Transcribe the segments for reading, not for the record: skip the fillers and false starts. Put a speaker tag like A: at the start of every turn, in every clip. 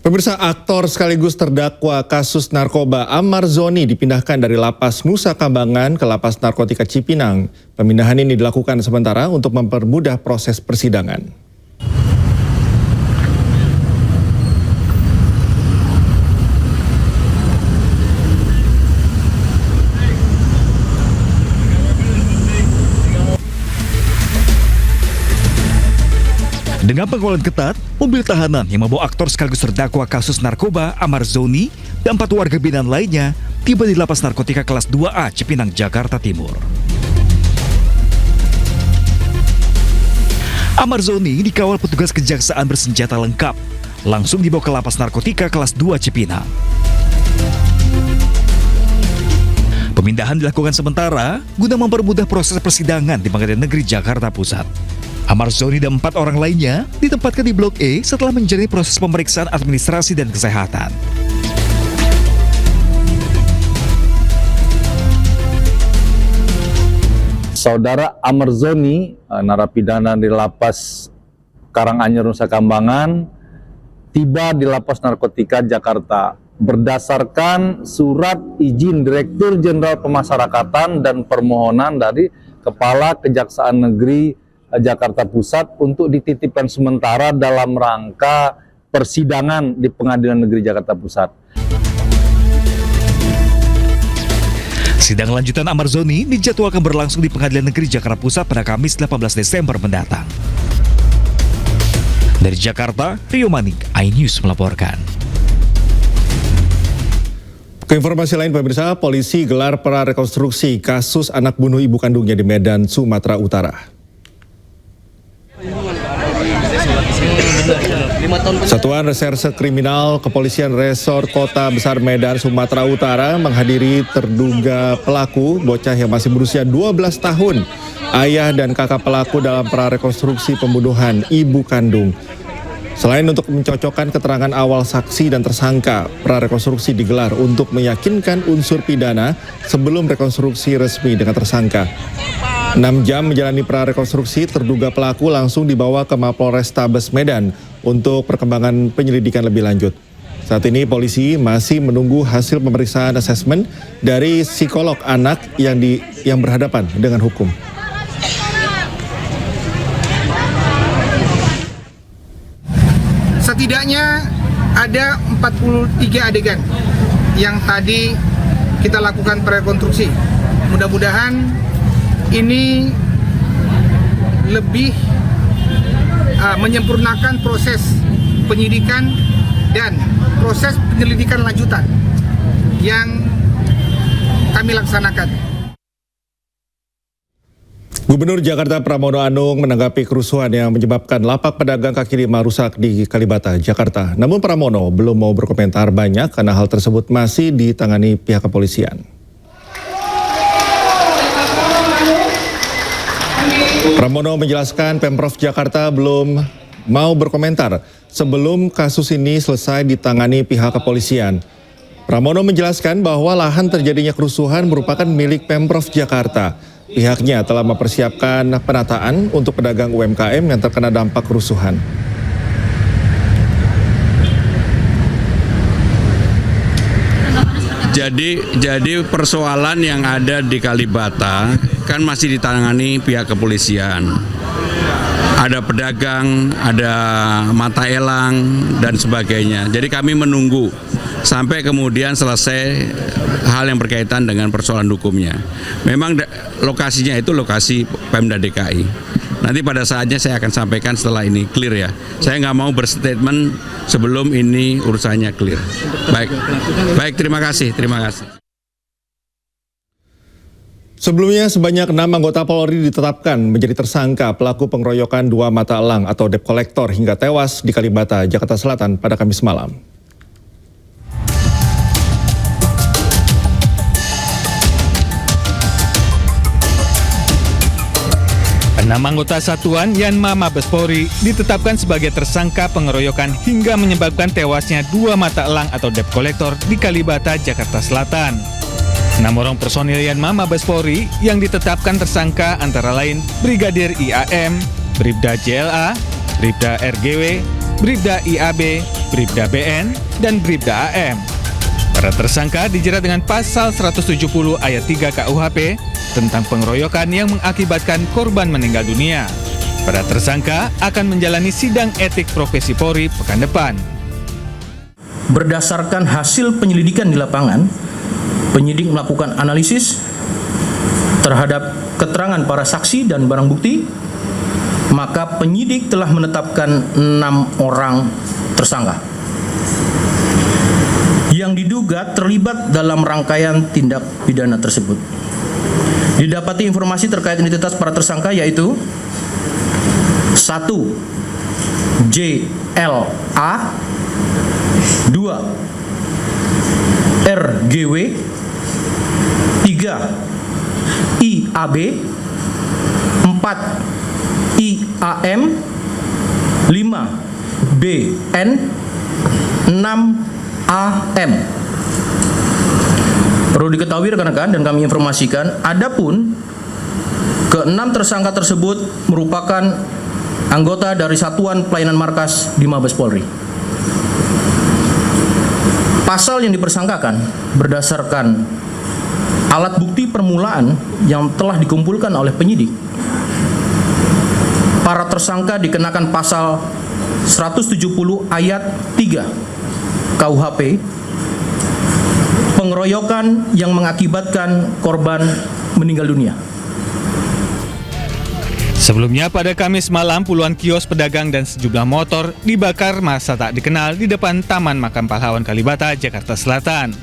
A: Pemirsa, aktor sekaligus terdakwa kasus narkoba Ahmad Zoni dipindahkan dari Lapas Nusa Kambangan ke Lapas Narkotika Cipinang. Pemindahan ini dilakukan sementara untuk mempermudah proses persidangan.
B: Dengan pengawalan ketat, mobil tahanan yang membawa aktor sekaligus terdakwa kasus narkoba Ahmad Zoni dan 4 warga binaan lainnya tiba di Lapas Narkotika kelas 2A Cipinang, Jakarta Timur. Ahmad Zoni dikawal petugas kejaksaan bersenjata lengkap, langsung dibawa ke Lapas Narkotika kelas 2 Cipinang. Pemindahan dilakukan sementara guna mempermudah proses persidangan di Pengadilan Negeri Jakarta Pusat. Ahmad Zoni dan 4 orang lainnya ditempatkan di Blok E setelah menjalani proses pemeriksaan administrasi dan kesehatan.
C: Saudara Ahmad Zoni, narapidana di Lapas Karanganyar Nusa Kambangan, tiba di Lapas Narkotika Jakarta berdasarkan surat izin Direktur Jenderal Pemasyarakatan dan permohonan dari Kepala Kejaksaan Negeri Jakarta Pusat untuk dititipkan sementara dalam rangka persidangan di Pengadilan Negeri Jakarta Pusat.
B: Sidang lanjutan Ahmad Zoni dijadwalkan berlangsung di Pengadilan Negeri Jakarta Pusat pada Kamis 18 Desember mendatang. Dari Jakarta, Rio Manik, iNews melaporkan.
A: Ke informasi lain, pemirsa, polisi gelar prarekonstruksi kasus anak bunuh ibu kandungnya di Medan, Sumatera Utara. Satuan Reserse Kriminal Kepolisian Resor Kota Besar Medan, Sumatera Utara menghadiri terduga pelaku bocah yang masih berusia 12 tahun, ayah dan kakak pelaku dalam prarekonstruksi pembunuhan ibu kandung. Selain untuk mencocokkan keterangan awal saksi dan tersangka, prarekonstruksi digelar untuk meyakinkan unsur pidana sebelum rekonstruksi resmi dengan tersangka. 6 jam menjalani prarekonstruksi, terduga pelaku langsung dibawa ke Mapolrestabes Medan untuk perkembangan penyelidikan lebih lanjut. Saat ini polisi masih menunggu hasil pemeriksaan asesmen dari psikolog anak yang berhadapan dengan hukum.
D: Setidaknya ada 43 adegan yang tadi kita lakukan prarekonstruksi. Mudah-mudahan ini lebih menyempurnakan proses penyidikan dan proses penyelidikan lanjutan yang kami laksanakan.
A: Gubernur Jakarta Pramono Anung menanggapi kerusuhan yang menyebabkan lapak pedagang kaki lima rusak di Kalibata, Jakarta. Namun Pramono belum mau berkomentar banyak karena hal tersebut masih ditangani pihak kepolisian. Pramono menjelaskan Pemprov Jakarta belum mau berkomentar sebelum kasus ini selesai ditangani pihak kepolisian. Pramono menjelaskan bahwa lahan terjadinya kerusuhan merupakan milik Pemprov Jakarta. Pihaknya telah mempersiapkan penataan untuk pedagang UMKM yang terkena dampak kerusuhan.
E: Jadi persoalan yang ada di Kalibata kan masih ditangani pihak kepolisian. Ada pedagang, ada mata elang dan sebagainya. Jadi kami menunggu sampai kemudian selesai hal yang berkaitan dengan persoalan hukumnya. Memang lokasinya itu lokasi Pemda DKI. Nanti pada saatnya saya akan sampaikan setelah ini clear ya. Saya nggak mau berstatement sebelum ini urusannya clear. Baik, terima kasih.
A: Sebelumnya sebanyak 6 anggota Polri ditetapkan menjadi tersangka pelaku pengeroyokan 2 mata elang atau debt collector hingga tewas di Kalibata, Jakarta Selatan pada Kamis malam.
F: Enam anggota Satuan Yanma Mabes Polri ditetapkan sebagai tersangka pengeroyokan hingga menyebabkan tewasnya 2 mata elang atau debt collector di Kalibata, Jakarta Selatan. 6 orang personil Yanma Mabes Polri yang ditetapkan tersangka antara lain Brigadir IAM, Bribda JLA, Bribda RGW, Bribda IAB, Bribda BN, dan Bribda AM. Para tersangka dijerat dengan pasal 170 ayat 3 KUHP tentang pengeroyokan yang mengakibatkan korban meninggal dunia. Para tersangka akan menjalani sidang etik profesi Polri pekan depan.
G: Berdasarkan hasil penyelidikan di lapangan, penyidik melakukan analisis terhadap keterangan para saksi dan barang bukti, maka penyidik telah menetapkan 6 orang tersangka yang diduga terlibat dalam rangkaian tindak pidana tersebut. Didapati informasi terkait identitas para tersangka yaitu 1. JLA, 2. RGW, 3. IAB, 4. IAM, 5. BN, 6. AM. Perlu diketahui rekan-rekan dan kami informasikan, adapun ke-6 tersangka tersebut merupakan anggota dari Satuan Pelayanan Markas di Mabes Polri. Pasal yang dipersangkakan berdasarkan alat bukti permulaan yang telah dikumpulkan oleh penyidik. Para tersangka dikenakan pasal 170 ayat 3 KUHP, pengeroyokan yang mengakibatkan korban meninggal dunia.
F: Sebelumnya pada Kamis malam, puluhan kios pedagang dan sejumlah motor dibakar massa tak dikenal di depan Taman Makam Pahlawan Kalibata, Jakarta Selatan.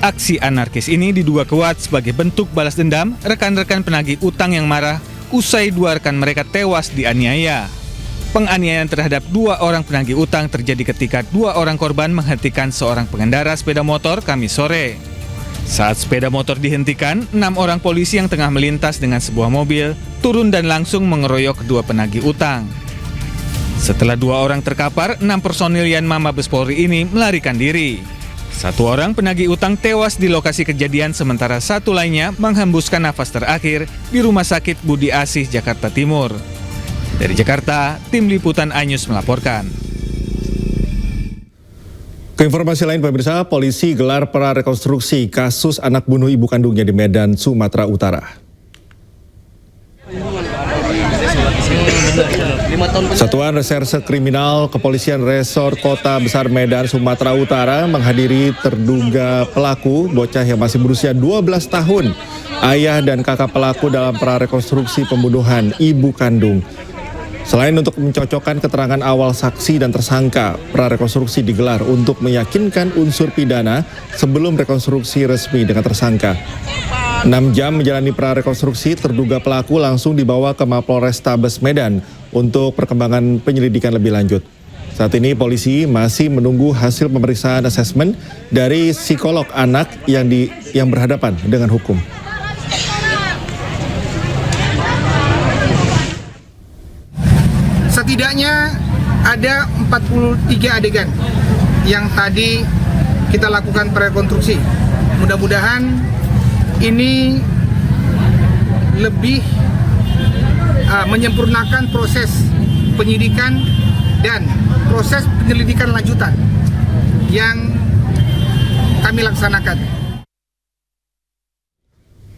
F: Aksi anarkis ini diduga kuat sebagai bentuk balas dendam rekan-rekan penagih utang yang marah usai 2 rekan mereka tewas dianiaya. Penganiayaan terhadap 2 orang penagih utang terjadi ketika 2 orang korban menghentikan seorang pengendara sepeda motor Kamis sore. Saat sepeda motor dihentikan, 6 orang polisi yang tengah melintas dengan sebuah mobil turun dan langsung mengeroyok kedua penagih utang. Setelah 2 orang terkapar, 6 personil Yanma Mabes Polri ini melarikan diri. 1 orang penagih utang tewas di lokasi kejadian, sementara 1 lainnya menghembuskan nafas terakhir di Rumah Sakit Budi Asih, Jakarta Timur. Dari Jakarta, Tim Liputan iNews melaporkan.
A: Ke informasi lain pemirsa, polisi gelar prarekonstruksi kasus anak bunuh ibu kandungnya di Medan, Sumatera Utara. Satuan Reserse Kriminal Kepolisian Resor Kota Besar Medan, Sumatera Utara menghadiri terduga pelaku bocah yang masih berusia 12 tahun, ayah dan kakak pelaku dalam prarekonstruksi pembunuhan ibu kandung. Selain untuk mencocokkan keterangan awal saksi dan tersangka, prarekonstruksi digelar untuk meyakinkan unsur pidana sebelum rekonstruksi resmi dengan tersangka. 6 jam menjalani prarekonstruksi, terduga pelaku langsung dibawa ke Mapolrestabes Medan untuk perkembangan penyelidikan lebih lanjut. Saat ini polisi masih menunggu hasil pemeriksaan asesmen dari psikolog anak yang berhadapan dengan hukum.
D: Setidaknya ada 43 adegan yang tadi kita lakukan prarekonstruksi. Mudah-mudahan ini lebih menyempurnakan proses penyidikan dan proses penyelidikan lanjutan yang kami laksanakan.